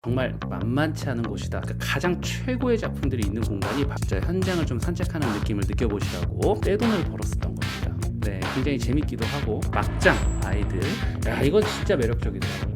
정말 만만치 않은 곳이다. 그러니까 가장 최고의 작품들이 있는 공간이 진짜 현장을 좀 산책하는 느낌을 느껴보시라고 떼돈을 벌었었던 겁니다. 네, 굉장히 재밌기도 하고 막장 아이들, 야 이건 진짜 매력적이더라고요.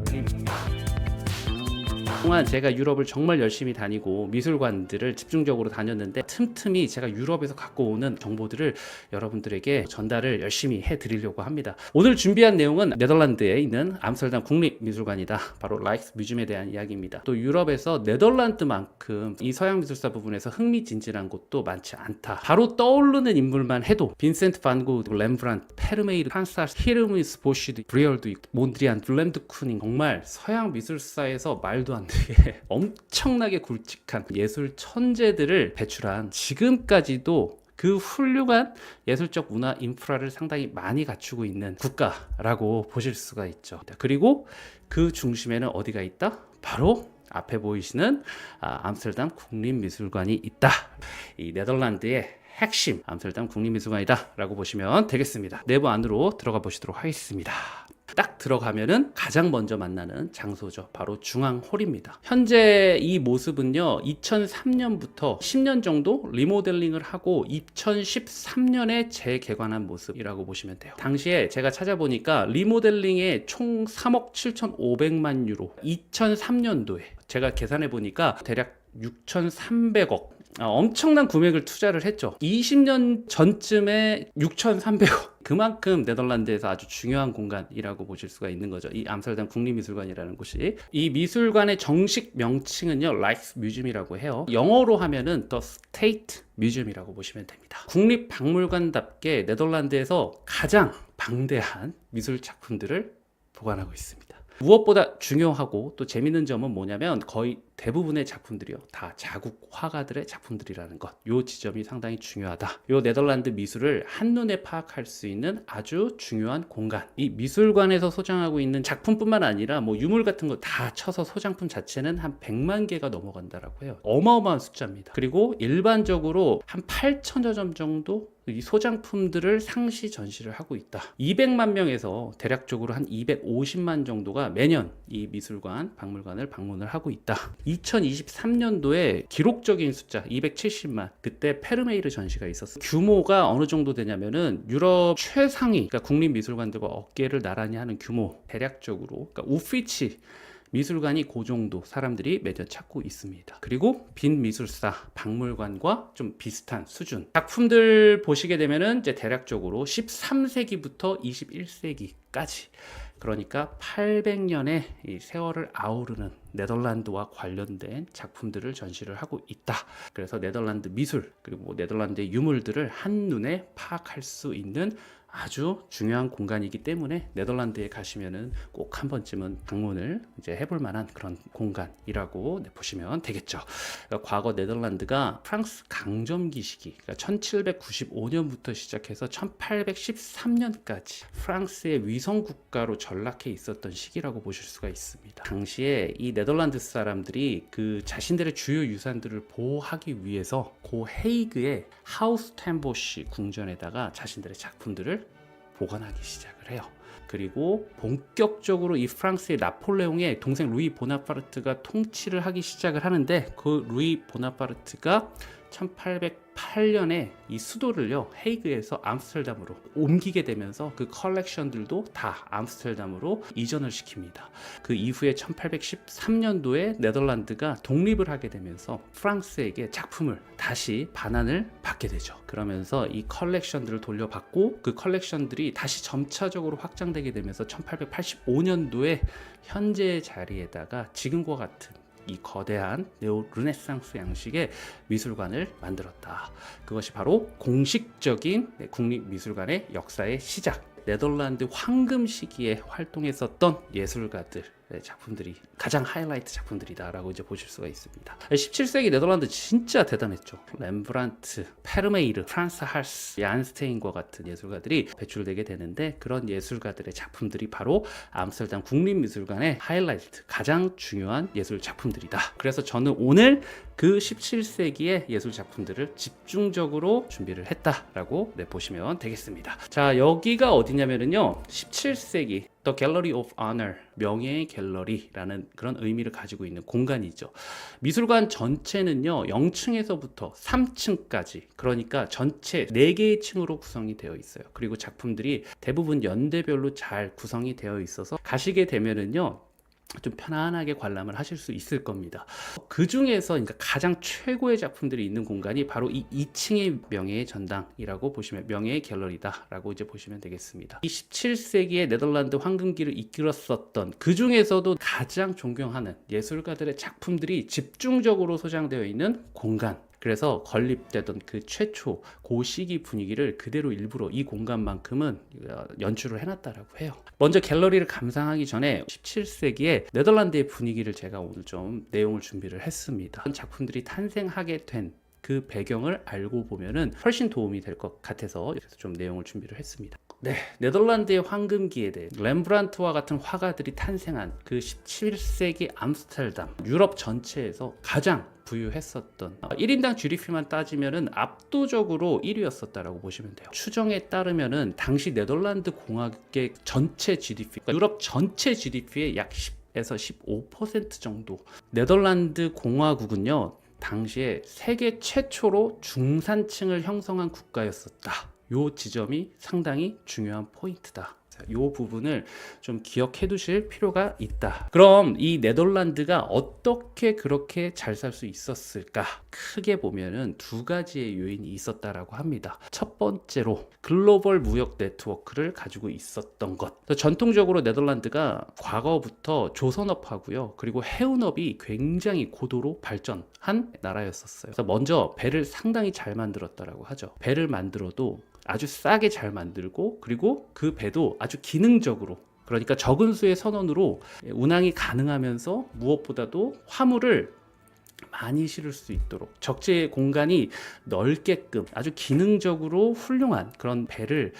동안 제가 유럽을 정말 열심히 다니고 미술관들을 집중적으로 다녔는데 틈틈이 제가 유럽에서 갖고 오는 정보들을 여러분들에게 전달을 열심히 해드리려고 합니다. 오늘 준비한 내용은 네덜란드에 있는 암스테르담 국립미술관이다. 바로 라이크스뮤즘에 대한 이야기입니다. 또 유럽에서 네덜란드만큼 이 서양미술사 부분에서 흥미진진한 곳도 많지 않다. 바로 떠오르는 인물만 해도 빈센트 반 고흐, 렘브란트, 페르메이르, 판사르, 히르미스 보쉬드, 브리얼도 있고 몬드리안, 블렘드 쿠닝, 정말 서양 미술사에서 말도 안 되게 엄청나게 굵직한 예술 천재들을 배출한 지금까지도 그 훌륭한 예술적 문화 인프라를 상당히 많이 갖추고 있는 국가라고 보실 수가 있죠. 그리고 그 중심에는 어디가 있다? 바로 앞에 보이시는 암스테르담 국립미술관이 있다. 이 네덜란드의 핵심 암스테르담 국립미술관이다 라고 보시면 되겠습니다. 내부 안으로 들어가 보시도록 하겠습니다. 딱 들어가면은 가장 먼저 만나는 장소죠. 바로 중앙홀입니다. 현재 이 모습은요, 2003년부터 10년 정도 리모델링을 하고 2013년에 재개관한 모습이라고 보시면 돼요. 당시에 제가 찾아보니까 리모델링에 총 3억 7,500만 유로, 2003년도에 제가 계산해 보니까 대략 6,300억, 엄청난 금액을 투자를 했죠. 20년 전쯤에 6,300억. 그만큼 네덜란드에서 아주 중요한 공간이라고 보실 수가 있는 거죠. 이 암스테르담 국립미술관이라는 곳이. 이 미술관의 정식 명칭은요, 라이크스뮤즘이라고 해요. 영어로 하면은 The State Museum이라고 보시면 됩니다. 국립박물관답게 네덜란드에서 가장 방대한 미술 작품들을 보관하고 있습니다. 무엇보다 중요하고 또 재밌는 점은 뭐냐면 거의 대부분의 작품들이요, 다 자국 화가들의 작품들이라는 것. 요 지점이 상당히 중요하다. 요 네덜란드 미술을 한눈에 파악할 수 있는 아주 중요한 공간. 이 미술관에서 소장하고 있는 작품뿐만 아니라 뭐 유물 같은 거 다 쳐서 소장품 자체는 한 100만 개가 넘어간다라고 해요. 어마어마한 숫자입니다. 그리고 일반적으로 한 8천여 점 정도 이 소장품들을 상시 전시를 하고 있다. 200만 명에서 대략적으로 한 250만 정도가 매년 이 미술관, 박물관을 방문을 하고 있다. 2023년도에 기록적인 숫자 270만, 그때 페르메이르 전시가 있었어요. 규모가 어느 정도 되냐면은 유럽 최상위, 그러니까 국립미술관들과 어깨를 나란히 하는 규모, 대략적으로 그러니까 우피치 미술관이 그 정도 사람들이 매년 찾고 있습니다. 그리고 빈 미술사, 박물관과 좀 비슷한 수준. 작품들 보시게 되면은 이제 대략적으로 13세기부터 21세기까지, 그러니까 800년의 이 세월을 아우르는 네덜란드와 관련된 작품들을 전시를 하고 있다. 그래서 네덜란드 미술, 그리고 네덜란드의 유물들을 한눈에 파악할 수 있는 아주 중요한 공간이기 때문에 네덜란드에 가시면은 꼭 한 번쯤은 방문을 이제 해볼 만한 그런 공간이라고 보시면 되겠죠. 그러니까 과거 네덜란드가 프랑스 강점기 시기, 그러니까 1795년부터 시작해서 1813년까지 프랑스의 위성 국가로 전락해 있었던 시기라고 보실 수가 있습니다. 당시에 이 네덜란드 사람들이 그 자신들의 주요 유산들을 보호하기 위해서 고 헤이그의 하우스 템보시 궁전에다가 자신들의 작품들을 보관하기 시작을 해요. 그리고 본격적으로 이 프랑스의 나폴레옹의 동생 루이 보나파르트가 통치를 하기 시작을 하는데, 그 루이 보나파르트가 1808년에 이 수도를요, 헤이그에서 암스테르담으로 옮기게 되면서 그 컬렉션들도 다 암스테르담으로 이전을 시킵니다. 그 이후에 1813년도에 네덜란드가 독립을 하게 되면서 프랑스에게 작품을 다시 반환을 받게 되죠. 그러면서 이 컬렉션들을 돌려받고 그 컬렉션들이 다시 점차적으로 확장되게 되면서 1885년도에 현재의 자리에다가 지금과 같은 이 거대한 네오 르네상스 양식의 미술관을 만들었다. 그것이 바로 공식적인 국립미술관의 역사의 시작. 네덜란드 황금 시기에 활동했었던 예술가들 작품들이 가장 하이라이트 작품들이다라고 이제 보실 수가 있습니다. 17세기 네덜란드 진짜 대단했죠. 렘브란트, 페르메이르, 프란스 할스, 얀스테인과 같은 예술가들이 배출되게 되는데, 그런 예술가들의 작품들이 바로 암스테르담 국립미술관의 하이라이트, 가장 중요한 예술 작품들이다. 그래서 저는 오늘 그 17세기의 예술 작품들을 집중적으로 준비를 했다라고 보시면 되겠습니다. 자, 여기가 어디냐면요, 17세기 The Gallery of Honor, 명예의 갤러리라는 그런 의미를 가지고 있는 공간이죠. 미술관 전체는요 0층에서부터 3층까지, 그러니까 전체 4개의 층으로 구성이 되어 있어요. 그리고 작품들이 대부분 연대별로 잘 구성이 되어 있어서 가시게 되면은요 좀 편안하게 관람을 하실 수 있을 겁니다. 그 중에서 그러니까 가장 최고의 작품들이 있는 공간이 바로 이 2층의 명예의 전당이라고 보시면, 명예의 갤러리다라고 이제 보시면 되겠습니다. 이 17세기의 네덜란드 황금기를 이끌었었던, 그 중에서도 가장 존경하는 예술가들의 작품들이 집중적으로 소장되어 있는 공간. 그래서 건립되던 그 최초 그 시기 분위기를 그대로 일부러 이 공간만큼은 연출을 해놨다라고 해요. 먼저 갤러리를 감상하기 전에 17세기의 네덜란드의 분위기를 제가 오늘 좀 내용을 준비를 했습니다. 작품들이 탄생하게 된 그 배경을 알고 보면은 훨씬 도움이 될 것 같아서 그래서 좀 내용을 준비를 했습니다. 네, 네덜란드의 황금기에 대해 렘브란트와 같은 화가들이 탄생한 그 17세기 암스테르담, 유럽 전체에서 가장 부유했었던 1인당 GDP만 따지면은 압도적으로 1위였었다라고 보시면 돼요. 추정에 따르면은 당시 네덜란드 공화국의 전체 GDP, 그러니까 유럽 전체 GDP의 약 10에서 15% 정도. 네덜란드 공화국은요 당시에 세계 최초로 중산층을 형성한 국가였었다. 요 지점이 상당히 중요한 포인트다. 이 부분을 좀 기억해 두실 필요가 있다. 그럼 이 네덜란드가 어떻게 그렇게 잘 살 수 있었을까? 크게 보면은 두 가지의 요인이 있었다라고 합니다. 첫 번째로 글로벌 무역 네트워크를 가지고 있었던 것. 전통적으로 네덜란드가 과거부터 조선업하고요, 그리고 해운업이 굉장히 고도로 발전한 나라였었어요. 그래서 먼저 배를 상당히 잘 만들었다라고 하죠. 배를 만들어도 아주 싸게 잘 만들고, 그리고 그 배도 아주 기능적으로, 그러니까 적은 수의 선원으로 운항이 가능하면서 무엇보다도 화물을 많이 실을 수 있도록 적재 공간이 넓게끔 아주 기능적으로 훌륭한 그런 배를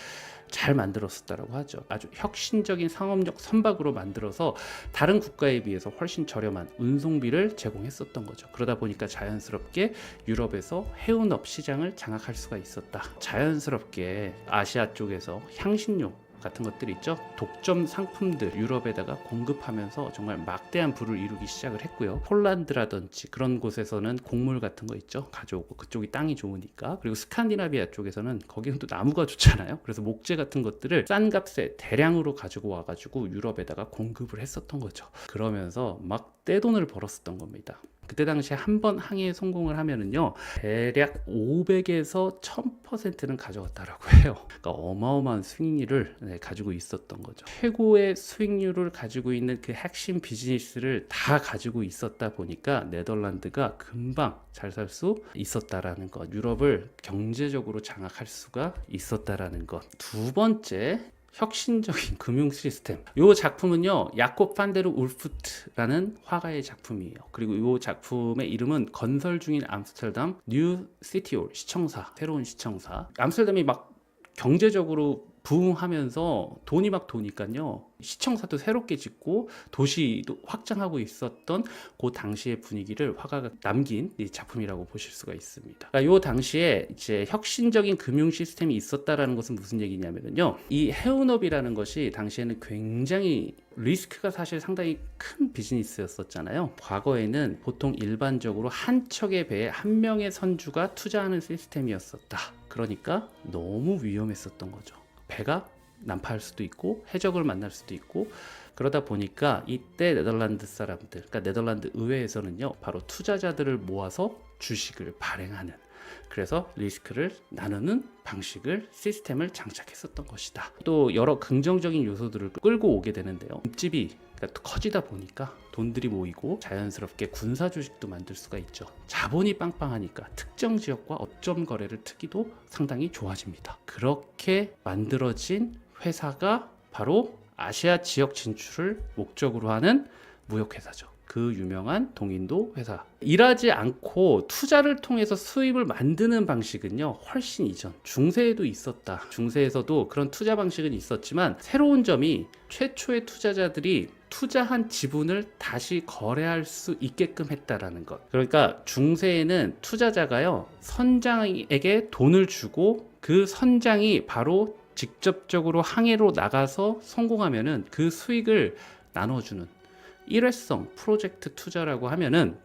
잘 만들었었다라고 하죠. 아주 혁신적인 상업력 선박으로 만들어서 다른 국가에 비해서 훨씬 저렴한 운송비를 제공했었던 거죠. 그러다 보니까 자연스럽게 유럽에서 해운업 시장을 장악할 수가 있었다. 자연스럽게 아시아 쪽에서 향신료 같은 것들이 있죠. 독점 상품들 유럽에다가 공급하면서 정말 막대한 부를 이루기 시작을 했고요. 폴란드라든지 그런 곳에서는 곡물 같은 거 있죠. 가져오고, 그쪽이 땅이 좋으니까. 그리고 스칸디나비아 쪽에서는 거기는 또 나무가 좋잖아요. 그래서 목재 같은 것들을 싼 값에 대량으로 가지고 와가지고 유럽에다가 공급을 했었던 거죠. 그러면서 막 떼돈을 벌었었던 겁니다. 그때 당시에 한 번 항해에 성공을 하면은요 대략 500에서 1000%는 가져갔다라고 해요. 그러니까 어마어마한 수익률을 가지고 있었던 거죠. 최고의 수익률을 가지고 있는 그 핵심 비즈니스를 다 가지고 있었다 보니까 네덜란드가 금방 잘 살 수 있었다라는 것, 유럽을 경제적으로 장악할 수가 있었다라는 것. 두 번째, 혁신적인 금융 시스템. 이 작품은요 야콥 판데르 울프트라는 화가의 작품이에요. 그리고 이 작품의 이름은 건설 중인 암스테르담 뉴 시티홀, 시청사, 새로운 시청사. 암스테르담이 막 경제적으로 부흥하면서 돈이 막 도니까요 시청사도 새롭게 짓고 도시도 확장하고 있었던 그 당시의 분위기를 화가가 남긴 이 작품이라고 보실 수가 있습니다. 그러니까 이 당시에 이제 혁신적인 금융 시스템이 있었다라는 것은 무슨 얘기냐면요, 이 해운업이라는 것이 당시에는 굉장히 리스크가 사실 상당히 큰 비즈니스였었잖아요. 과거에는 보통 일반적으로 한 척의 배에 한 명의 선주가 투자하는 시스템이었었다. 그러니까 너무 위험했었던 거죠. 배가 난파할 수도 있고 해적을 만날 수도 있고, 그러다 보니까 이때 네덜란드 사람들, 그러니까 네덜란드 의회에서는요 바로 투자자들을 모아서 주식을 발행하는, 그래서 리스크를 나누는 방식을, 시스템을 장착했었던 것이다. 또 여러 긍정적인 요소들을 끌고 오게 되는데요, 집이 그러니까 커지다 보니까 돈들이 모이고 자연스럽게 군사 조직도 만들 수가 있죠. 자본이 빵빵하니까 특정 지역과 어점 거래를 특이도 상당히 좋아집니다. 그렇게 만들어진 회사가 바로 아시아 지역 진출을 목적으로 하는 무역회사죠. 그 유명한 동인도 회사. 일하지 않고 투자를 통해서 수입을 만드는 방식은요 훨씬 이전 중세에도 있었다. 중세에서도 그런 투자 방식은 있었지만 새로운 점이 최초의 투자자들이 투자한 지분을 다시 거래할 수 있게끔 했다라는 것. 그러니까 중세에는 투자자가요 선장에게 돈을 주고 그 선장이 바로 직접적으로 항해로 나가서 성공하면은 그 수익을 나눠주는 일회성 프로젝트 투자라고 하면은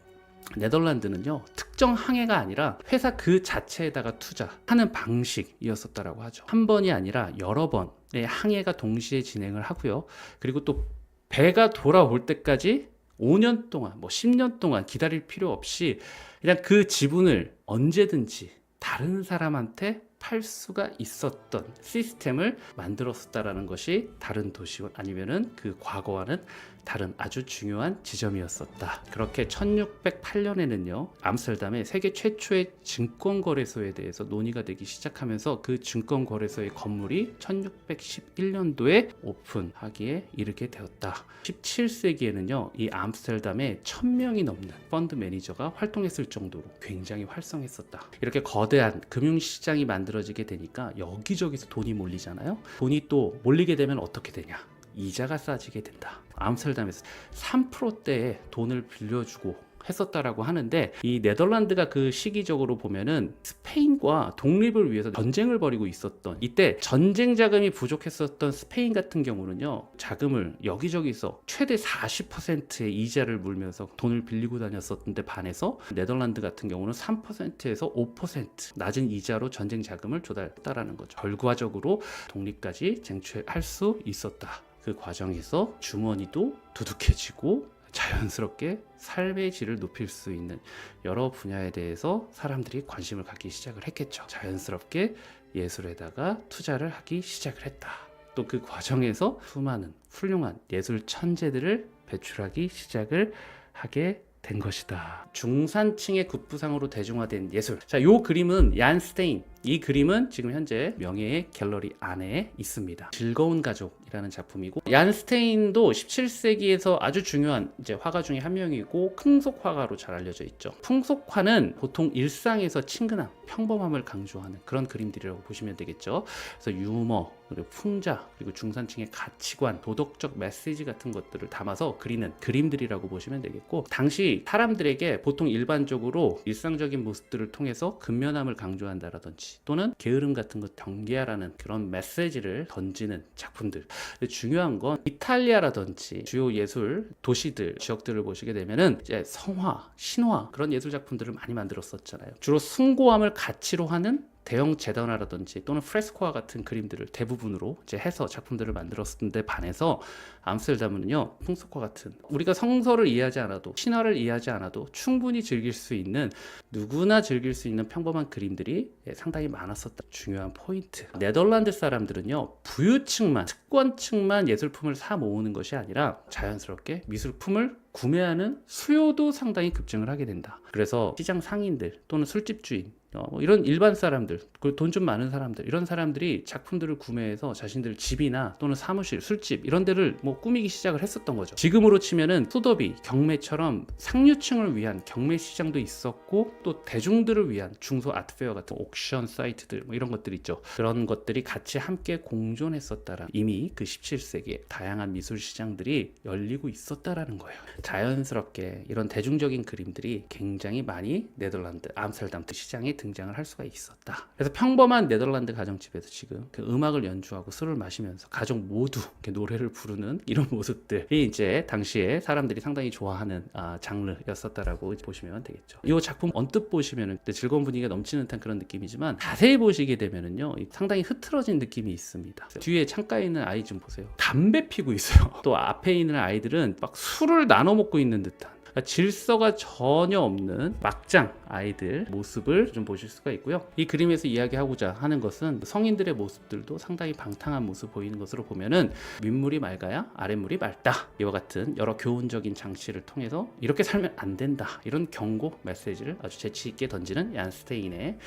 네덜란드는요, 특정 항해가 아니라 회사 그 자체에다가 투자하는 방식이었었다라고 하죠. 한 번이 아니라 여러 번의 항해가 동시에 진행을 하고요. 그리고 또 배가 돌아올 때까지 5년 동안, 뭐 10년 동안 기다릴 필요 없이 그냥 그 지분을 언제든지 다른 사람한테 팔 수가 있었던 시스템을 만들었었다라는 것이 다른 도시와 아니면은 그 과거와는 다른 아주 중요한 지점이었었다. 그렇게 1608년에는요, 암스테르담의 세계 최초의 증권거래소에 대해서 논의가 되기 시작하면서 그 증권거래소의 건물이 1611년도에 오픈하기에 이르게 되었다. 17세기에는요, 이 암스테르담에 1000명이 넘는 펀드 매니저가 활동했을 정도로 굉장히 활성했었다. 이렇게 거대한 금융시장이 만들어지게 되니까 여기저기서 돈이 몰리잖아요. 돈이 또 몰리게 되면 어떻게 되냐? 이자가 싸지게 된다. 암스테르담에서 3%대의 돈을 빌려주고 했었다라고 하는데, 이 네덜란드가 그 시기적으로 보면은 스페인과 독립을 위해서 전쟁을 벌이고 있었던 이때 전쟁 자금이 부족했었던 스페인 같은 경우는요, 자금을 여기저기서 최대 40%의 이자를 물면서 돈을 빌리고 다녔었는데 반해서 네덜란드 같은 경우는 3%에서 5% 낮은 이자로 전쟁 자금을 조달했다라는 거죠. 결과적으로 독립까지 쟁취할 수 있었다. 그 과정에서 주머니도 두둑해지고 자연스럽게 삶의 질을 높일 수 있는 여러 분야에 대해서 사람들이 관심을 갖기 시작을 했겠죠. 자연스럽게 예술에다가 투자를 하기 시작을 했다. 또 그 과정에서 수많은 훌륭한 예술 천재들을 배출하기 시작을 하게 된 것이다. 중산층의 급부상으로 대중화된 예술. 자, 요 그림은 얀 스테인. 이 그림은 지금 현재 명예의 갤러리 안에 있습니다. 즐거운 가족이라는 작품이고, 얀 스테인도 17세기에서 아주 중요한 이제 화가 중에 한 명이고 풍속 화가로 잘 알려져 있죠. 풍속화는 보통 일상에서 친근함, 평범함을 강조하는 그런 그림들이라고 보시면 되겠죠. 그래서 유머, 그리고 풍자, 그리고 중산층의 가치관, 도덕적 메시지 같은 것들을 담아서 그리는 그림들이라고 보시면 되겠고, 당시 사람들에게 보통 일반적으로 일상적인 모습들을 통해서 근면함을 강조한다라든지 또는 게으름 같은 것 경계하라는 그런 메시지를 던지는 작품들. 근데 중요한 건 이탈리아라든지 주요 예술 도시들, 지역들을 보시게 되면은 이제 성화, 신화 그런 예술 작품들을 많이 만들었었잖아요. 주로 숭고함을 가치로 하는 대형 재단화라든지 또는 프레스코와 같은 그림들을 대부분으로 이제 해서 작품들을 만들었는데 반해서 암스테르담은요, 풍속화 같은 우리가 성서를 이해하지 않아도 신화를 이해하지 않아도 충분히 즐길 수 있는, 누구나 즐길 수 있는 평범한 그림들이 상당히 많았었다. 중요한 포인트. 네덜란드 사람들은요, 부유층만, 특권층만 예술품을 사 모으는 것이 아니라 자연스럽게 미술품을 구매하는 수요도 상당히 급증을 하게 된다. 그래서 시장 상인들 또는 술집 주인, 이런 일반 사람들, 돈 좀 많은 사람들, 이런 사람들이 작품들을 구매해서 자신들 집이나 또는 사무실, 술집 이런 데를 뭐 꾸미기 시작을 했었던 거죠. 지금으로 치면은 소더비, 경매처럼 상류층을 위한 경매 시장도 있었고, 또 대중들을 위한 중소 아트페어 같은 옥션 사이트들 뭐 이런 것들 있죠. 그런 것들이 같이 함께 공존했었다라, 이미 그 17세기에 다양한 미술 시장들이 열리고 있었다라는 거예요. 자연스럽게 이런 대중적인 그림들이 굉장히 많이 네덜란드, 암스테르담 시장에 등장을 할 수가 있었다. 그래서 평범한 네덜란드 가정집에서 지금 그 음악을 연주하고 술을 마시면서 가족 모두 이렇게 노래를 부르는 이런 모습들이 이제 당시에 사람들이 상당히 좋아하는 장르였었다라고 보시면 되겠죠. 이 작품 언뜻 보시면은 즐거운 분위기가 넘치는 듯한 그런 느낌이지만 자세히 보시게 되면은요, 상당히 흐트러진 느낌이 있습니다. 뒤에 창가에 있는 아이 좀 보세요. 담배 피고 있어요. 또 앞에 있는 아이들은 막 술을 나눠 먹고 있는 듯한, 질서가 전혀 없는 막장 아이들 모습을 좀 보실 수가 있고요. 이 그림에서 이야기하고자 하는 것은 성인들의 모습들도 상당히 방탕한 모습 보이는 것으로 보면은 윗물이 맑아야 아랫물이 맑다, 이와 같은 여러 교훈적인 장치를 통해서 이렇게 살면 안 된다, 이런 경고 메시지를 아주 재치 있게 던지는 얀 스테인의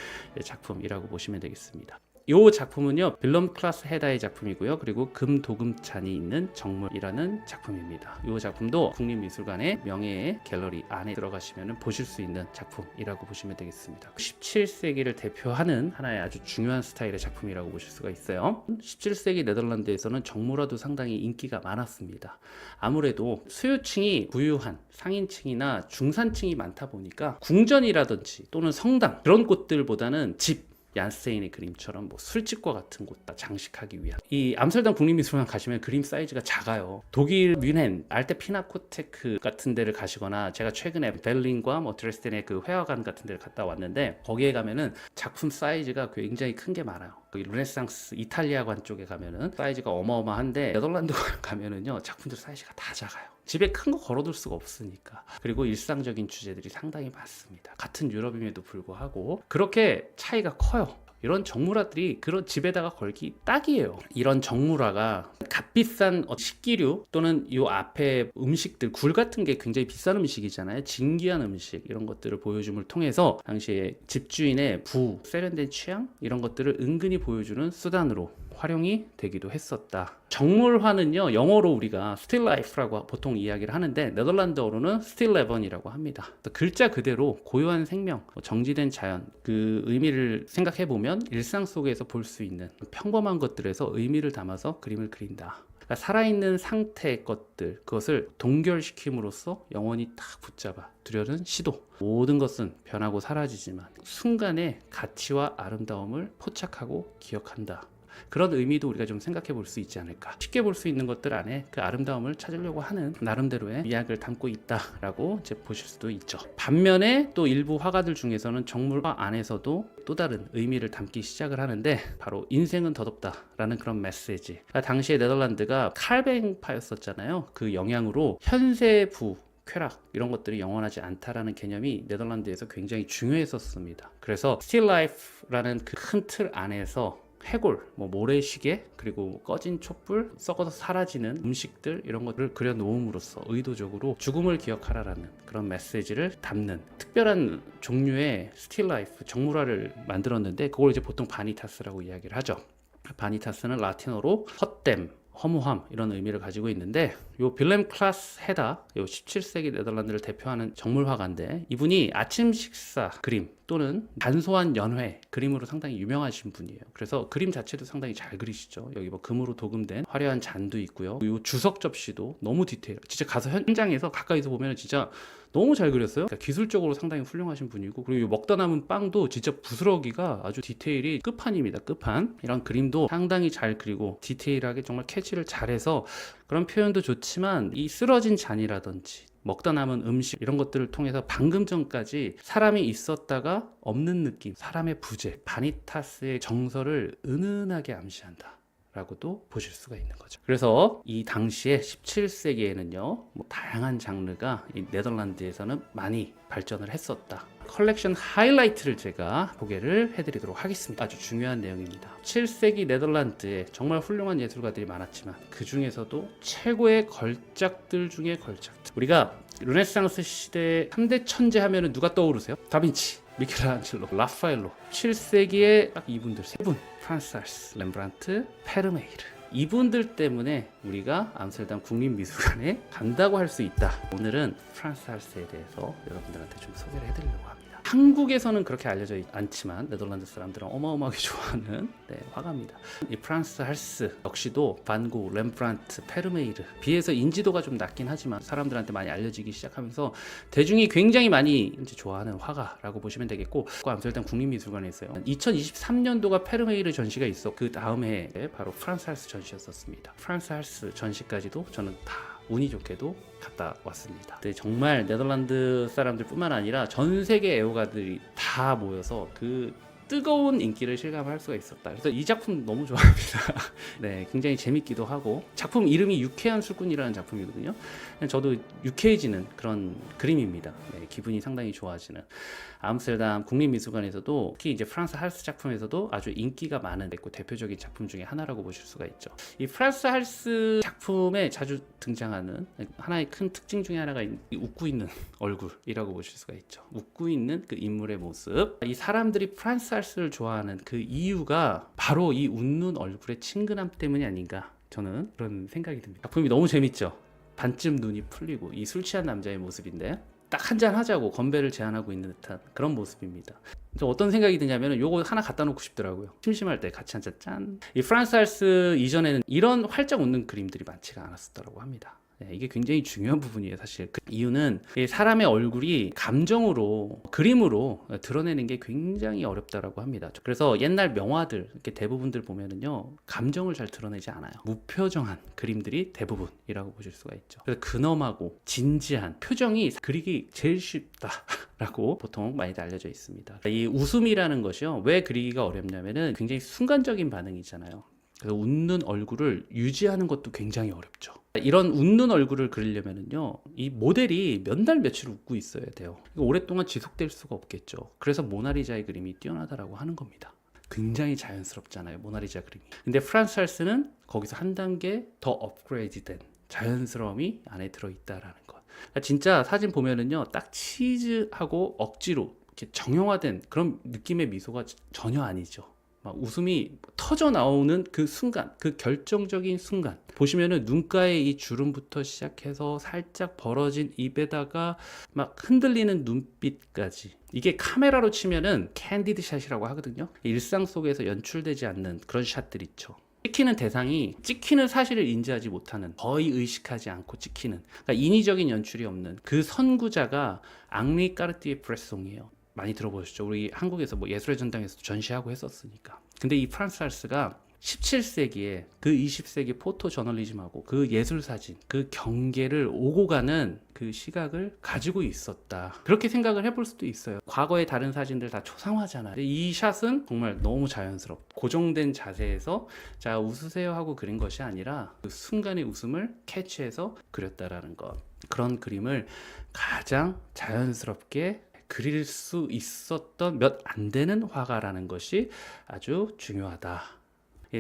작품이라고 보시면 되겠습니다. 이 작품은요, 빌럼 클라스 헤다의 작품이고요. 그리고 금도금잔이 있는 정물이라는 작품입니다. 이 작품도 국립미술관의 명예의 갤러리 안에 들어가시면 보실 수 있는 작품이라고 보시면 되겠습니다. 17세기를 대표하는 하나의 아주 중요한 스타일의 작품이라고 보실 수가 있어요. 17세기 네덜란드에서는 정물화도 상당히 인기가 많았습니다. 아무래도 수요층이 부유한 상인층이나 중산층이 많다 보니까 궁전이라든지 또는 성당 그런 곳들보다는 집, 얀스테인의 그림처럼 뭐 술집과 같은 곳 다 장식하기 위한. 이 암스테르담 국립미술관 가시면 그림 사이즈가 작아요. 독일 뮌헨 알테 피나코테크 같은 데를 가시거나, 제가 최근에 베를린과 뭐 드레스덴의 그 회화관 같은 데를 갔다 왔는데, 거기에 가면은 작품 사이즈가 굉장히 큰 게 많아요. 거기 르네상스 이탈리아관 쪽에 가면은 사이즈가 어마어마한데, 네덜란드 가면은요 작품들 사이즈가 다 작아요. 집에 큰 거 걸어둘 수가 없으니까. 그리고 일상적인 주제들이 상당히 많습니다. 같은 유럽임에도 불구하고 그렇게 차이가 커요. 이런 정물화들이 그런 집에다가 걸기 딱이에요. 이런 정물화가 값비싼 식기류 또는 이 앞에 음식들, 굴 같은 게 굉장히 비싼 음식이잖아요. 진귀한 음식, 이런 것들을 보여줌을 통해서 당시에 집주인의 세련된 취향, 이런 것들을 은근히 보여주는 수단으로 활용이 되기도 했었다. 정물화는요, 영어로 우리가 still life라고 보통 이야기를 하는데, 네덜란드어로는 still leven이라고 합니다. 글자 그대로 고요한 생명, 정지된 자연, 그 의미를 생각해 보면 일상 속에서 볼 수 있는 평범한 것들에서 의미를 담아서 그림을 그린다. 그러니까 살아있는 상태의 것들, 그것을 동결시킴으로써 영원히 딱 붙잡아 두려는 시도. 모든 것은 변하고 사라지지만 순간의 가치와 아름다움을 포착하고 기억한다. 그런 의미도 우리가 좀 생각해 볼 수 있지 않을까. 쉽게 볼 수 있는 것들 안에 그 아름다움을 찾으려고 하는 나름대로의 미학을 담고 있다라고 이제 보실 수도 있죠. 반면에 또 일부 화가들 중에서는 정물화 안에서도 또 다른 의미를 담기 시작을 하는데, 바로 인생은 더덥다라는 그런 메시지. 그러니까 당시에 네덜란드가 칼뱅파였었잖아요. 그 영향으로 현세부 쾌락, 이런 것들이 영원하지 않다라는 개념이 네덜란드에서 굉장히 중요했었습니다. 그래서 Still Life라는 그 큰 틀 안에서 해골, 뭐 모래시계, 그리고 꺼진 촛불, 썩어서 사라지는 음식들, 이런 것들을 그려놓음으로써 의도적으로 죽음을 기억하라라는 그런 메시지를 담는 특별한 종류의 스틸 라이프, 정물화를 만들었는데, 그걸 이제 보통 바니타스라고 이야기를 하죠. 바니타스는 라틴어로 헛됨, 허무함, 이런 의미를 가지고 있는데, 요 빌렘 클라스 헤다, 요 17세기 네덜란드를 대표하는 정물화가인데, 이분이 아침 식사 그림 또는 간소한 연회 그림으로 상당히 유명하신 분이에요. 그래서 그림 자체도 상당히 잘 그리시죠. 여기 뭐 금으로 도금된 화려한 잔도 있고요. 요 주석 접시도 너무 디테일, 진짜 가서 현장에서 가까이서 보면 진짜 너무 잘 그렸어요. 그러니까 기술적으로 상당히 훌륭하신 분이고, 그리고 먹다 남은 빵도 진짜 부스러기가 아주 디테일이 끝판입니다. 끝판. 이런 그림도 상당히 잘 그리고 디테일하게 정말 캐치를 잘해서, 그런 표현도 좋지만 이 쓰러진 잔이라든지 먹다 남은 음식, 이런 것들을 통해서 방금 전까지 사람이 있었다가 없는 느낌, 사람의 부재, 바니타스의 정서를 은은하게 암시한다 라고도 보실 수가 있는 거죠. 그래서 이 당시에 17세기에는요 뭐 다양한 장르가 이 네덜란드에서는 많이 발전을 했었다. 컬렉션 하이라이트를 제가 소개를 해드리도록 하겠습니다. 아주 중요한 내용입니다. 7세기 네덜란드에 정말 훌륭한 예술가들이 많았지만, 그 중에서도 최고의 걸작들 중에 걸작들, 우리가 르네상스 시대 3대 천재 하면은 누가 떠오르세요? 다빈치, 미켈란젤로, 라파엘로. 7세기에 딱 이분들 세 분, 프란스 할스, 렘브란트, 페르메이르. 이분들 때문에 우리가 암스테르담 국립미술관에 간다고 할 수 있다. 오늘은 프란스 할스에 대해서 여러분들한테 좀 소개를 해드리려고 합니다. 한국에서는 그렇게 알려져 않지만 네덜란드 사람들은 어마어마하게 좋아하는 화가입니다. 이 프란스 할스 역시도 반고, 렘브란트, 페르메이르 비해서 인지도가 좀 낮긴 하지만 사람들한테 많이 알려지기 시작하면서 대중이 굉장히 많이 이제 좋아하는 화가라고 보시면 되겠고, 암스테르담 국립미술관에 있어요. 2023년도가 페르메이르 전시가 있어. 그 다음 해에 바로 프란스 할스 전시였었습니다. 프란스 할스 전시까지도 저는 다 운이 좋게도 갔다 왔습니다. 근데 정말 네덜란드 사람들 뿐만 아니라 전 세계 애호가들이 다 모여서 그 뜨거운 인기를 실감할 수가 있었다. 그래서 이 작품 너무 좋아합니다. 네, 굉장히 재밌기도 하고, 작품 이름이 유쾌한 술꾼이라는 작품이거든요. 저도 유쾌해지는 그런 그림입니다. 네, 기분이 상당히 좋아지는. 암스테르담 국립미술관에서도 특히 이제 프란스 할스 작품에서도 아주 인기가 많은 대표적인 작품 중에 하나라고 보실 수가 있죠. 이 프란스 할스 작품에 자주 등장하는 하나의 큰 특징 중에 하나가 웃고 있는 얼굴이라고 보실 수가 있죠. 웃고 있는 그 인물의 모습. 이 사람들이 프란스 할스를 좋아하는 그 이유가 바로 이 웃는 얼굴의 친근함 때문이 아닌가, 저는 그런 생각이 듭니다. 작품이 너무 재밌죠. 반쯤 눈이 풀리고 이 술 취한 남자의 모습인데 딱 한잔 하자고 건배를 제안하고 있는 듯한 그런 모습입니다. 어떤 생각이 드냐면 요거 하나 갖다 놓고 싶더라고요. 심심할 때 같이 한잔 짠. 이 프란스 할스 이전에는 이런 활짝 웃는 그림들이 많지가 않았었다고 합니다. 이게 굉장히 중요한 부분이에요, 사실. 그 이유는 이 사람의 얼굴이 감정으로, 그림으로 드러내는 게 굉장히 어렵다라고 합니다. 그래서 옛날 명화들, 이렇게 대부분들 보면은요, 감정을 잘 드러내지 않아요. 무표정한 그림들이 대부분이라고 보실 수가 있죠. 그래서 근엄하고 진지한 표정이 그리기 제일 쉽다라고 보통 많이 알려져 있습니다. 이 웃음이라는 것이요, 왜 그리기가 어렵냐면은 굉장히 순간적인 반응이잖아요. 그래서 웃는 얼굴을 유지하는 것도 굉장히 어렵죠. 이런 웃는 얼굴을 그리려면은요, 이 모델이 몇 날 며칠 웃고 있어야 돼요. 오랫동안 지속될 수가 없겠죠. 그래서 모나리자의 그림이 뛰어나다라고 하는 겁니다. 굉장히 자연스럽잖아요, 모나리자 그림이. 근데 프란스 할스는 거기서 한 단계 더 업그레이드된 자연스러움이 안에 들어있다라는 것. 그러니까 진짜 사진 보면은요, 딱 치즈하고 억지로 이렇게 정형화된 그런 느낌의 미소가 전혀 아니죠. 막 웃음이 터져 나오는 그 순간, 그 결정적인 순간 보시면은 눈가의 이 주름부터 시작해서 살짝 벌어진 입에다가 막 흔들리는 눈빛까지, 이게 카메라로 치면은 캔디드 샷이라고 하거든요. 일상 속에서 연출되지 않는 그런 샷들 있죠. 찍히는 대상이 찍히는 사실을 인지하지 못하는, 거의 의식하지 않고 찍히는, 그러니까 인위적인 연출이 없는 그 선구자가 앙리 까르띠에 브레송이에요. 많이 들어보셨죠? 우리 한국에서 뭐 예술의 전당에서 전시하고 했었으니까. 근데 이 프란스 할스가 17세기에 그 20세기 포토 저널리즘하고 그 예술 사진, 그 경계를 오고 가는 그 시각을 가지고 있었다. 그렇게 생각을 해볼 수도 있어요. 과거의 다른 사진들 다 초상화잖아요. 이 샷은 정말 너무 자연스럽고 고정된 자세에서 자 웃으세요 하고 그린 것이 아니라 그 순간의 웃음을 캐치해서 그렸다라는 것. 그런 그림을 가장 자연스럽게 그릴 수 있었던 몇 안 되는 화가라는 것이 아주 중요하다.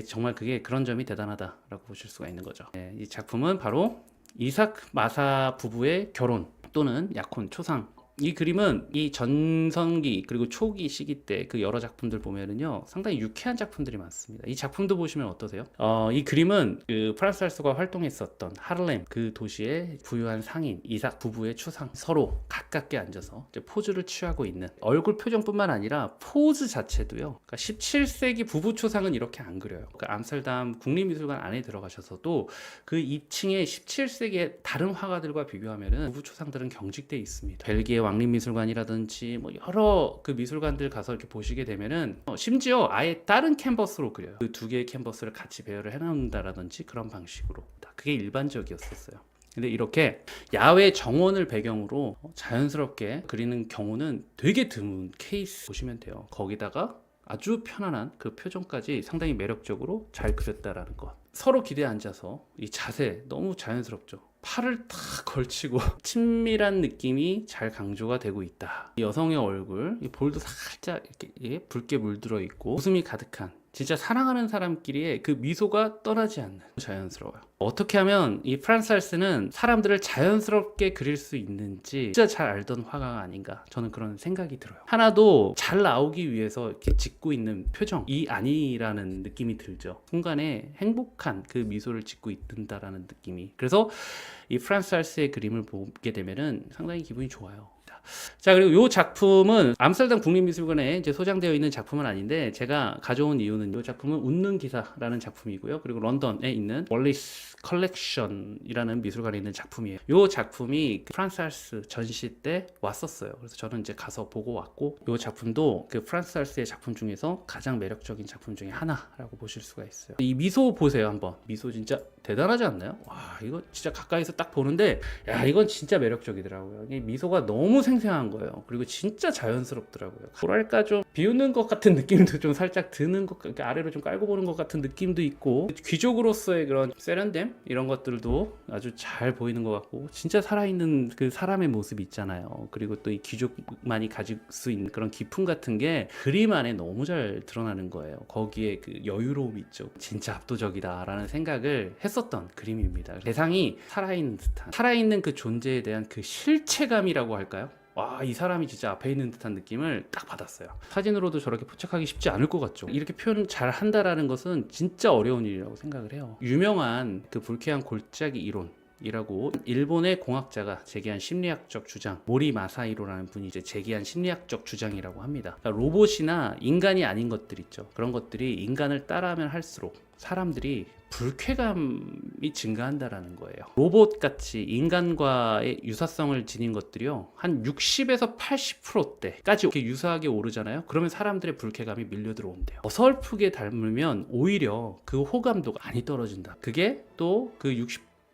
정말 그게 그런 점이 대단하다라고 보실 수가 있는 거죠. 이 작품은 바로 이삭 마사 부부의 결혼 또는 약혼 초상. 이 그림은 이 전성기 그리고 초기 시기 때 그 여러 작품들 보면은요, 상당히 유쾌한 작품들이 많습니다. 이 작품도 보시면 어떠세요? 이 그림은 그 프란스 할스가 활동했었던 하를렘 그 도시의 부유한 상인 이삭 부부의 추상, 서로 가깝게 앉아서 이제 포즈를 취하고 있는, 얼굴 표정뿐만 아니라 포즈 자체도요. 그러니까 17세기 부부 추상은 이렇게 안 그려요. 그러니까 암스테르담 국립미술관 안에 들어가셔서도 그 2층에 17세기의 다른 화가들과 비교하면은 부부 추상들은 경직돼 있습니다. 벨기에 왕립미술관이라든지 뭐 여러 그 미술관들 가서 이렇게 보시게 되면은 심지어 아예 다른 캔버스로 그려요. 그 두 개의 캔버스를 같이 배열을 해놓는다라든지 그런 방식으로. 그게 일반적이었었어요. 근데 이렇게 야외 정원을 배경으로 자연스럽게 그리는 경우는 되게 드문 케이스 보시면 돼요. 거기다가 아주 편안한 그 표정까지 상당히 매력적으로 잘 그렸다라는 것. 서로 기대에 앉아서 이 자세 너무 자연스럽죠. 팔을 탁 걸치고 친밀한 느낌이 잘 강조가 되고 있다. 이 여성의 얼굴, 이 볼도 살짝 이렇게 붉게 물들어 있고 웃음이 가득한, 진짜 사랑하는 사람끼리의 그 미소가 떠나지 않는, 자연스러워요. 어떻게 하면 이 프란스 할스는 사람들을 자연스럽게 그릴 수 있는지 진짜 잘 알던 화가가 아닌가, 저는 그런 생각이 들어요. 하나도 잘 나오기 위해서 이렇게 짓고 있는 표정이 아니라는 느낌이 들죠. 순간에 행복한 그 미소를 짓고 있다라는 느낌이. 그래서 이 프란스 할스의 그림을 보게 되면은 상당히 기분이 좋아요. 자, 그리고 이 작품은 암스테르담 국립미술관에 이제 소장되어 있는 작품은 아닌데, 제가 가져온 이유는 이 작품은 웃는 기사라는 작품이고요. 그리고 런던에 있는 월리스 컬렉션이라는 미술관에 있는 작품이에요. 이 작품이 프란스 할스 전시 때 왔었어요. 그래서 저는 이제 가서 보고 왔고, 이 작품도 그 프란스 할스의 작품 중에서 가장 매력적인 작품 중에 하나라고 보실 수가 있어요. 이 미소 보세요, 한번. 미소 진짜 대단하지 않나요? 와, 이거 진짜 가까이서 딱 보는데, 야, 이건 진짜 매력적이더라고요. 이 미소가 너무 생생한 거예요. 그리고 진짜 자연스럽더라고요. 뭐랄까, 좀 비웃는 것 같은 느낌도 좀 살짝 드는 것, 그러니까 아래로 좀 깔고 보는 것 같은 느낌도 있고, 귀족으로서의 그런 세련됨 이런 것들도 아주 잘 보이는 것 같고, 진짜 살아있는 그 사람의 모습이 있잖아요. 그리고 또 이 귀족만이 가질 수 있는 그런 기품 같은 게 그림 안에 너무 잘 드러나는 거예요. 거기에 그 여유로움이 있죠. 진짜 압도적이다라는 생각을 했었던 그림입니다. 대상이 살아있는 듯한, 살아있는 그 존재에 대한 그 실체감이라고 할까요? 와, 이 사람이 진짜 앞에 있는 듯한 느낌을 딱 받았어요. 사진으로도 저렇게 포착하기 쉽지 않을 것 같죠. 이렇게 표현을 잘 한다라는 것은 진짜 어려운 일이라고 생각을 해요. 유명한 그 불쾌한 골짜기 이론 이라고 일본의 공학자가 제기한 심리학적 주장, 모리 마사히로라는 분이 이제 제기한 심리학적 주장이라고 합니다. 그러니까 로봇이나 인간이 아닌 것들 있죠. 그런 것들이 인간을 따라하면 할수록 사람들이 불쾌감이 증가한다라는 거예요. 로봇같이 인간과의 유사성을 지닌 것들이요, 한 60에서 80%대까지 이렇게 유사하게 오르잖아요. 그러면 사람들의 불쾌감이 밀려 들어온대요. 어설프게 닮으면 오히려 그 호감도가 많이 떨어진다. 그게 또 그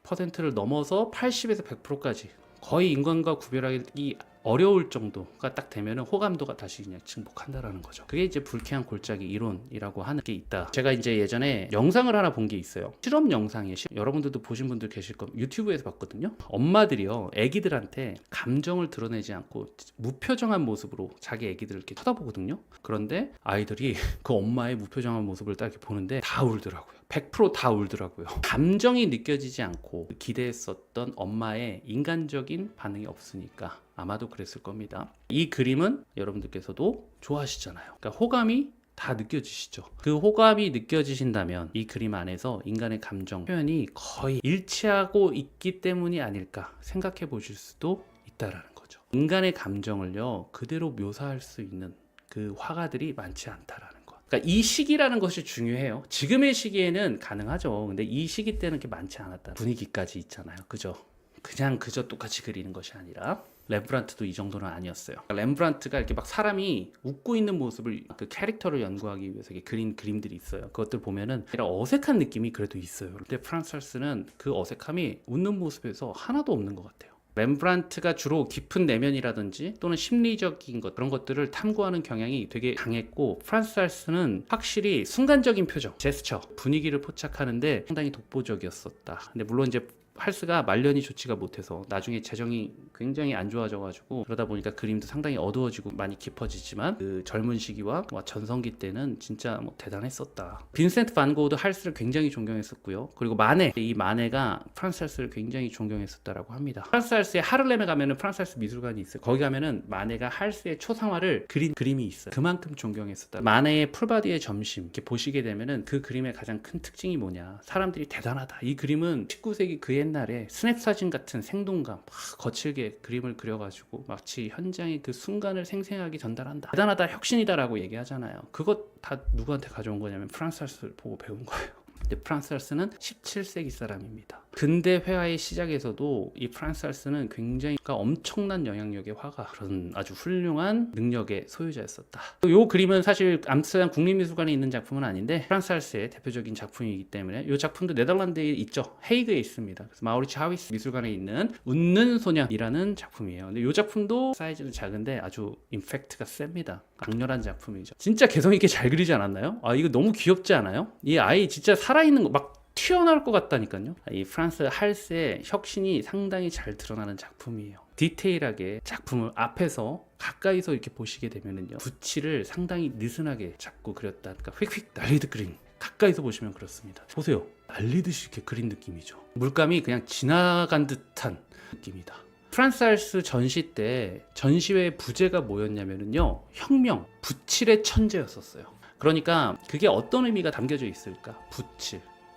60%를 넘어서 80에서 100%까지 거의 인간과 구별하기 어려울 정도가 딱 되면은 호감도가 다시 그냥 증폭한다라는 거죠. 그게 이제 불쾌한 골짜기 이론이라고 하는 게 있다. 제가 이제 예전에 영상을 하나 본 게 있어요. 실험 영상이에요. 여러분들도 보신 분들 계실 겁니다. 유튜브에서 봤거든요. 엄마들이요, 애기들한테 감정을 드러내지 않고 무표정한 모습으로 자기 애기들을 이렇게 쳐다보거든요. 그런데 아이들이 그 엄마의 무표정한 모습을 딱 이렇게 보는데 다 울더라고요. 100% 다 울더라고요. 감정이 느껴지지 않고 기대했었던 엄마의 인간적인 반응이 없으니까 아마도 그랬을 겁니다. 이 그림은 여러분들께서도 좋아하시잖아요. 그러니까 호감이 다 느껴지시죠. 그 호감이 느껴지신다면 이 그림 안에서 인간의 감정 표현이 거의 일치하고 있기 때문이 아닐까 생각해 보실 수도 있다라는 거죠. 인간의 감정을요, 그대로 묘사할 수 있는 그 화가들이 많지 않다라는 거. 그러니까 이 시기라는 것이 중요해요. 지금의 시기에는 가능하죠. 근데 이 시기 때는 그렇게 많지 않았다. 분위기까지 있잖아요. 그죠? 그냥 그저 똑같이 그리는 것이 아니라. 렘브란트도 이 정도는 아니었어요. 렘브란트가 이렇게 막 사람이 웃고 있는 모습을, 그 캐릭터를 연구하기 위해서 이렇게 그린 그림들이 있어요. 그것들 보면은 어색한 느낌이 그래도 있어요. 근데 프란츠 할스는 그 어색함이 웃는 모습에서 하나도 없는 것 같아요. 렘브란트가 주로 깊은 내면이라든지 또는 심리적인 것, 그런 것들을 탐구하는 경향이 되게 강했고, 프란츠 할스는 확실히 순간적인 표정, 제스처, 분위기를 포착하는데 상당히 독보적이었었다. 근데 물론 이제 할스가 말년이 좋지가 못해서 나중에 재정이 굉장히 안 좋아져가지고, 그러다 보니까 그림도 상당히 어두워지고 많이 깊어지지만 그 젊은 시기와 전성기 때는 진짜 대단했었다. 빈센트 반 고흐도 할스를 굉장히 존경했었고요. 그리고 마네, 이 마네가 프란츠 할스를 굉장히 존경했었다라고 합니다. 프란츠 할스의 하를렘에 가면은 프란츠 할스 미술관이 있어요. 거기 가면은 마네가 할스의 초상화를 그린 그림이 있어요. 그만큼 존경했었다. 마네의 풀바디의 점심 이렇게 보시게 되면은 그 그림의 가장 큰 특징이 뭐냐, 사람들이 대단하다. 이 그림은 19세기 그 옛날에 스냅 사진 같은 생동감, 막 거칠게 그림을 그려가지고 마치 현장의 그 순간을 생생하게 전달한다. 대단하다, 혁신이다라고 얘기하잖아요. 그것 다 누구한테 가져온 거냐면 프란츠 할스를 보고 배운 거예요. 근데 프란츠 할스는 17세기 사람입니다. 근대 회화의 시작에서도 이 프란츠 할스는 굉장히 엄청난 영향력의 화가, 그런 아주 훌륭한 능력의 소유자였었다. 이 그림은 사실 암스테르담 국립미술관에 있는 작품은 아닌데 프란츠 할스의 대표적인 작품이기 때문에, 이 작품도 네덜란드에 있죠. 헤이그에 있습니다. 그래서 마우리츠 하위스 미술관에 있는 웃는 소년이라는 작품이에요. 근데 이 작품도 사이즈는 작은데 아주 임팩트가 셉니다. 강렬한 작품이죠. 진짜 개성 있게 잘 그리지 않았나요? 아, 이거 너무 귀엽지 않아요? 이 아이 진짜 살아있는 거 막 튀어나올 것 같다니까요. 이 프란츠 할스의 혁신이 상당히 잘 드러나는 작품이에요. 디테일하게 작품을 앞에서 가까이서 이렇게 보시게 되면은요, 붓칠을 상당히 느슨하게 잡고 그렸다. 그러니까 휙휙 날리듯 그린, 가까이서 보시면 그렇습니다. 보세요, 날리듯이 이렇게 그린 느낌이죠. 물감이 그냥 지나간 듯한 느낌이다. 프란츠 할스 전시 때 전시회의 부제가 뭐였냐면요, 혁명, 붓칠의 천재였었어요. 그러니까 그게 어떤 의미가 담겨져 있을까?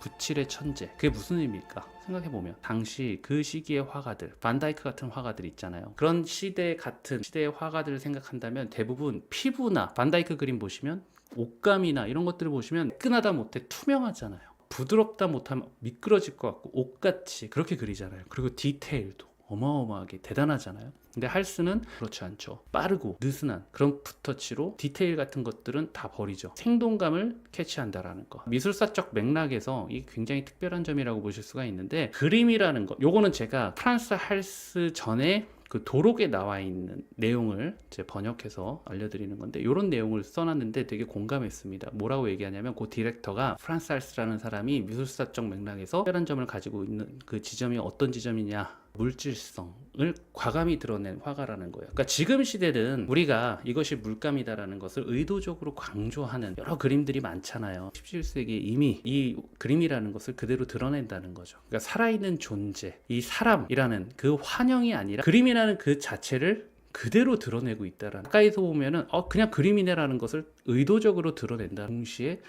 붓칠의 천재, 그게 무슨 의미일까 생각해보면, 당시 그 시기의 화가들, 반다이크 같은 화가들 있잖아요. 그런 시대 같은 시대의 화가들을 생각한다면 대부분 피부나 반다이크 그림 보시면 옷감이나 이런 것들을 보시면 매끈하다 못해 투명하잖아요. 부드럽다 못하면 미끄러질 것 같고 옷같이 그렇게 그리잖아요. 그리고 디테일도 어마어마하게 대단하잖아요. 근데 할스는 그렇지 않죠. 빠르고 느슨한 그런 붓터치로 디테일 같은 것들은 다 버리죠. 생동감을 캐치한다라는 거. 미술사적 맥락에서 이게 굉장히 특별한 점이라고 보실 수가 있는데, 그림이라는 거, 요거는 제가 프란츠 할스 전에 그 도록에 나와 있는 내용을 이제 번역해서 알려드리는 건데, 이런 내용을 써놨는데 되게 공감했습니다. 뭐라고 얘기하냐면, 그 디렉터가 프란츠 할스라는 사람이 미술사적 맥락에서 특별한 점을 가지고 있는 그 지점이 어떤 지점이냐, 물질성을 과감히 드러낸 화가라는 거예요. 그러니까 지금 시대는 우리가 이것이 물감이다라는 것을 의도적으로 강조하는 여러 그림들이 많잖아요. 17세기에 이미 이 그림이라는 것을 그대로 드러낸다는 거죠. 그러니까 살아있는 존재, 이 사람이라는 그 환영이 아니라 그림이라는 그 자체를 그대로 드러내고 있다라는, 가까이서 보면은 그냥 그림이네라는 것을 의도적으로 드러낸다. 동시에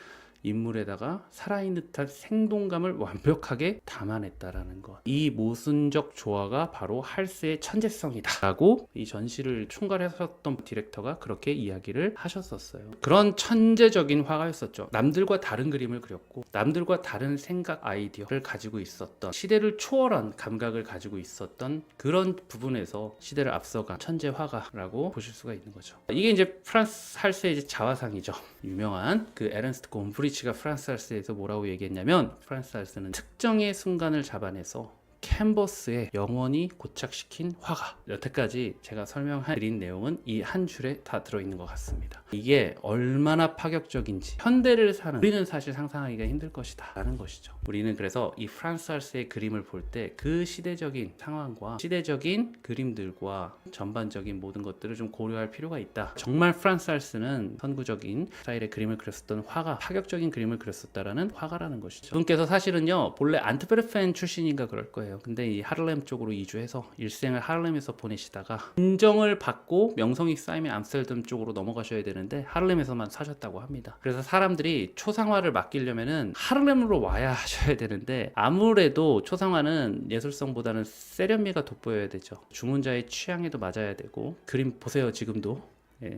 인물에다가 살아있는 듯한 생동감을 완벽하게 담아냈다라는 것. 이 모순적 조화가 바로 할스의 천재성이다 라고 이 전시를 총괄하셨던 디렉터가 그렇게 이야기를 하셨었어요. 그런 천재적인 화가였었죠. 남들과 다른 그림을 그렸고 남들과 다른 생각 아이디어를 가지고 있었던, 시대를 초월한 감각을 가지고 있었던 그런 부분에서 시대를 앞서간 천재 화가라고 보실 수가 있는 거죠. 이게 이제 프란스 할스의 이제 자화상이죠. 유명한 그 에른스트 곰브리치가 프란스 할스에서 뭐라고 얘기했냐면, 프란스 할스는 특정의 순간을 잡아내서 캔버스에 영원히 고착시킨 화가. 여태까지 제가 설명드린 내용은 이 한 줄에 다 들어있는 것 같습니다. 이게 얼마나 파격적인지 현대를 사는 우리는 사실 상상하기가 힘들 것이다 라는 것이죠. 우리는 그래서 이 프란스 할스의 그림을 볼 때 그 시대적인 상황과 시대적인 그림들과 전반적인 모든 것들을 좀 고려할 필요가 있다. 정말 프란스 할스는 선구적인 스타일의 그림을 그렸었던 화가, 파격적인 그림을 그렸었다라는 화가라는 것이죠. 분께서 사실은요 본래 안트베르펜 출신인가 그럴 거예요. 근데 이 하를렘 쪽으로 이주해서 일생을 하를렘에서 보내시다가 인정을 받고 명성이 쌓이면 암스테르담 쪽으로 넘어가셔야 되는데 하를렘에서만 사셨다고 합니다. 그래서 사람들이 초상화를 맡기려면은 하를렘으로 와야 하셔야 되는데, 아무래도 초상화는 예술성보다는 세련미가 돋보여야 되죠. 주문자의 취향에도 맞아야 되고, 그림 보세요 지금도.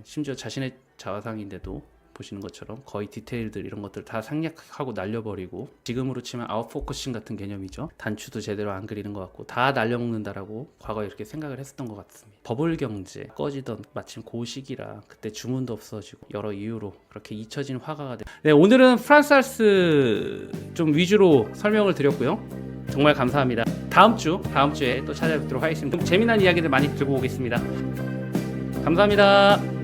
심지어 자신의 자화상인데도 보시는 것처럼 거의 디테일들 이런 것들 다 생략하고 날려버리고, 지금으로 치면 아웃포커싱 같은 개념이죠. 단추도 제대로 안 그리는 것 같고 다 날려먹는다라고 과거에 이렇게 생각을 했었던 것 같습니다. 버블 경제 꺼지던 마침 그 시기라 그때 주문도 없어지고 여러 이유로 그렇게 잊혀진 화가가 돼. 네, 오늘은 프란스 할스 좀 위주로 설명을 드렸고요. 정말 감사합니다. 다음 주에 또 찾아뵙도록 하겠습니다. 재미난 이야기들 많이 들고 오겠습니다. 감사합니다.